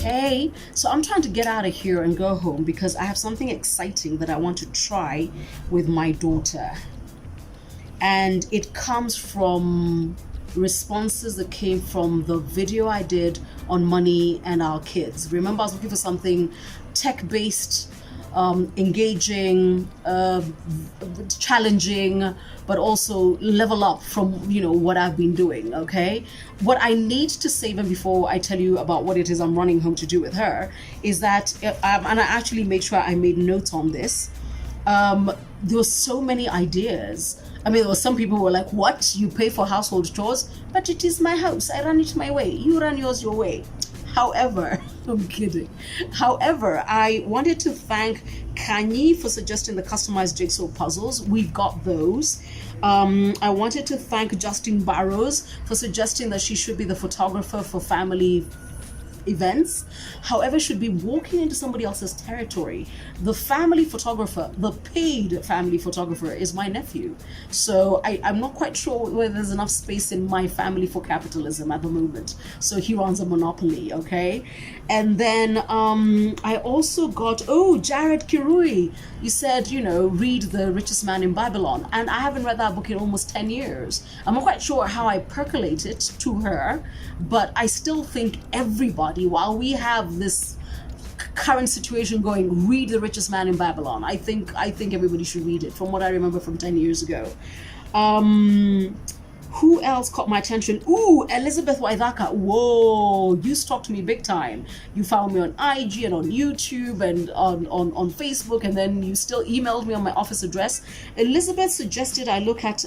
Okay, so I'm trying to get out of here and go home because I have something exciting that I want to try with my daughter. And it comes from responses that came from the video I did on money and our kids. Remember, I was looking for something tech-based, engaging, challenging, but also level up from what I've been doing. Okay, what I need to say, even before I tell you about what it is I'm running home to do with her, is that and I actually made sure I made notes on this. There were so many ideas. I mean, there were some people who were like, what? You pay for household chores? But it is my house. I run it my way. You run yours your way. However, I'm kidding. However, I wanted to thank Kanye for suggesting the customized jigsaw puzzles. We've got those. I wanted to thank Justin Barrows for suggesting that she should be the photographer for family events. However, should be walking into somebody else's territory. The family photographer, the paid family photographer, is my nephew. So I'm not quite sure whether there's enough space in my family for capitalism at the moment. So he runs a monopoly, okay? And then I also got, Jared Kirui. You said, read The Richest Man in Babylon. And I haven't read that book in almost 10 years. I'm not quite sure how I percolate it to her, but I still think everybody, while we have this current situation going, read The Richest Man in Babylon. I think everybody should read it, from what I remember from 10 years ago. Who else caught my attention? Elizabeth Waithaka. Whoa, you stalked me big time. You found me on IG and on YouTube and on Facebook, and then you still emailed me on my office address. Elizabeth suggested I look at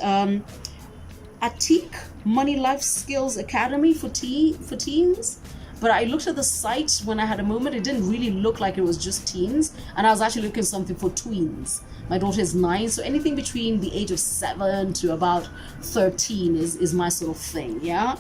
atHome Money Life Skills Academy for teens. But I looked at the site when I had a moment. It didn't really look like it was just teens. And I was actually looking at something for tweens. My daughter is 9, so anything between the age of 7 to about 13 is my sort of thing, yeah?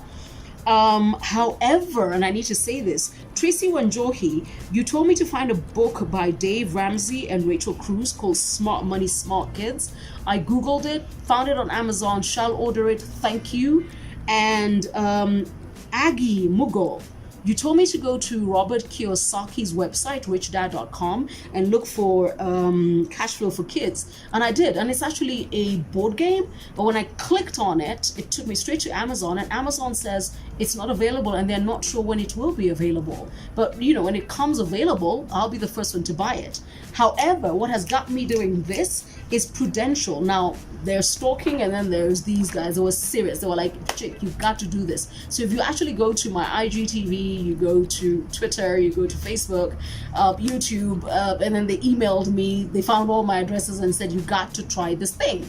However, and I need to say this, Tracy Wanjohi, you told me to find a book by Dave Ramsey and Rachel Cruz called Smart Money, Smart Kids. I Googled it, found it on Amazon, shall order it, thank you. And Aggie Mugo, you told me to go to Robert Kiyosaki's website, richdad.com, and look for Cash Flow for Kids. And I did. And it's actually a board game. But when I clicked on it, it took me straight to Amazon. And Amazon says it's not available and they're not sure when it will be available. But, when it comes available, I'll be the first one to buy it. However, what has got me doing this is Prudential. Now, they're stalking, and then there's these guys that were serious. They were like, chick, you've got to do this. So if you actually go to my IGTV, you go to Twitter, you go to Facebook, YouTube, and then they emailed me, they found all my addresses and said, you got to try this thing.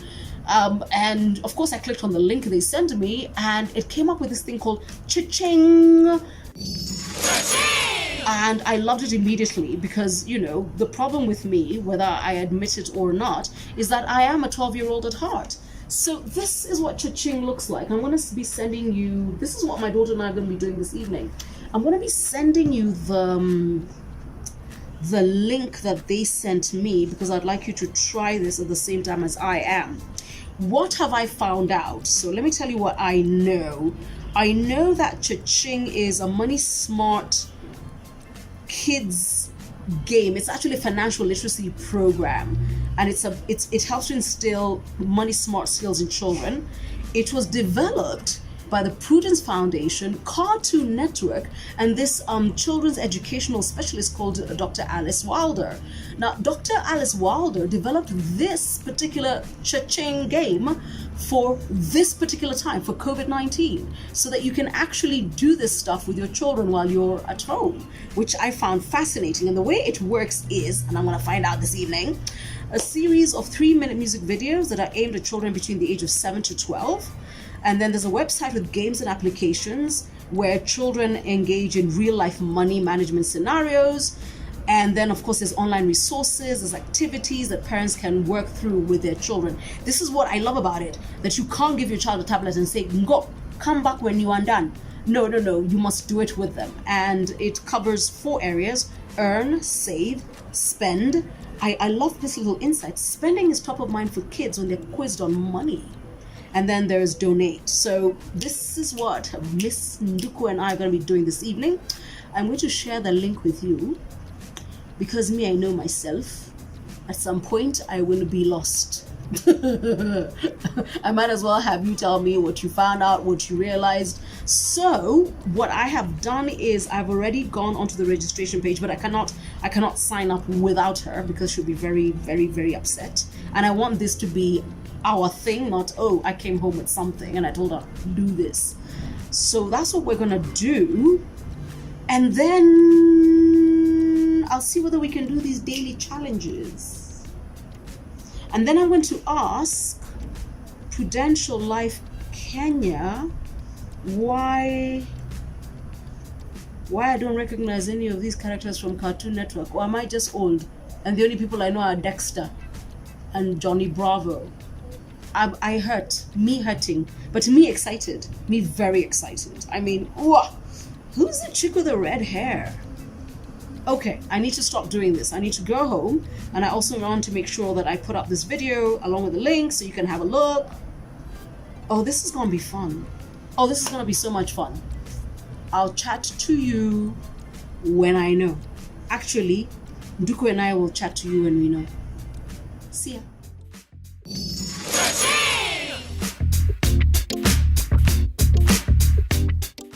And of course I clicked on the link they sent me, and it came up with this thing called Cha-Ching. And I loved it immediately because, the problem with me, whether I admit it or not, is that I am a 12-year-old at heart. So this is what Cha-Ching looks like. I'm going to be sending you, this is what my daughter and I are going to be doing this evening. I'm going to be sending you the link that they sent me because I'd like you to try this at the same time as I am. What have I found out? So let me tell you what I know. I know that Cha-Ching is a money smart kids game. It's actually a financial literacy program, and it helps to instill money smart skills in children. It was developed by the Prudence Foundation, Cartoon Network, and this children's educational specialist called Dr. Alice Wilder. Now, Dr. Alice Wilder developed this particular Cha-Ching game for this particular time, for COVID-19, so that you can actually do this stuff with your children while you're at home, which I found fascinating. And the way it works is, and I'm going to find out this evening, a series of 3-minute music videos that are aimed at children between the age of 7 to 12. And then there's a website with games and applications where children engage in real-life money management scenarios. And then, of course, there's online resources, there's activities that parents can work through with their children. This is what I love about it, that you can't give your child a tablet and say, go, come back when you are done. No, you must do it with them. And it covers 4 areas: earn, save, spend. I love this little insight. Spending is top of mind for kids when they're quizzed on money. And then there's donate. So this is what Miss Nduku and I are going to be doing this evening. I'm going to share the link with you, because me, I know myself. At some point, I will be lost. I might as well have you tell me what you found out, what you realized. So what I have done is I've already gone onto the registration page, but I cannot sign up without her, because she'll be very, very, very upset. And I want this to be our thing, not, oh, I came home with something and I told her, do this. So that's what we're gonna do. And then I'll see whether we can do these daily challenges. And then I'm going to ask Prudential Life Kenya why I don't recognize any of these characters from Cartoon Network. Or am I just old and the only people I know are Dexter and Johnny Bravo? I hurt, me hurting, but me excited, me very excited. I mean, who's the chick with the red hair? Okay, I need to stop doing this. I need to go home, and I also want to make sure that I put up this video along with the link so you can have a look. Oh, this is gonna be fun. Oh, this is gonna be so much fun. I'll chat to you when I know. Actually, Nduku and I will chat to you when we know. See ya.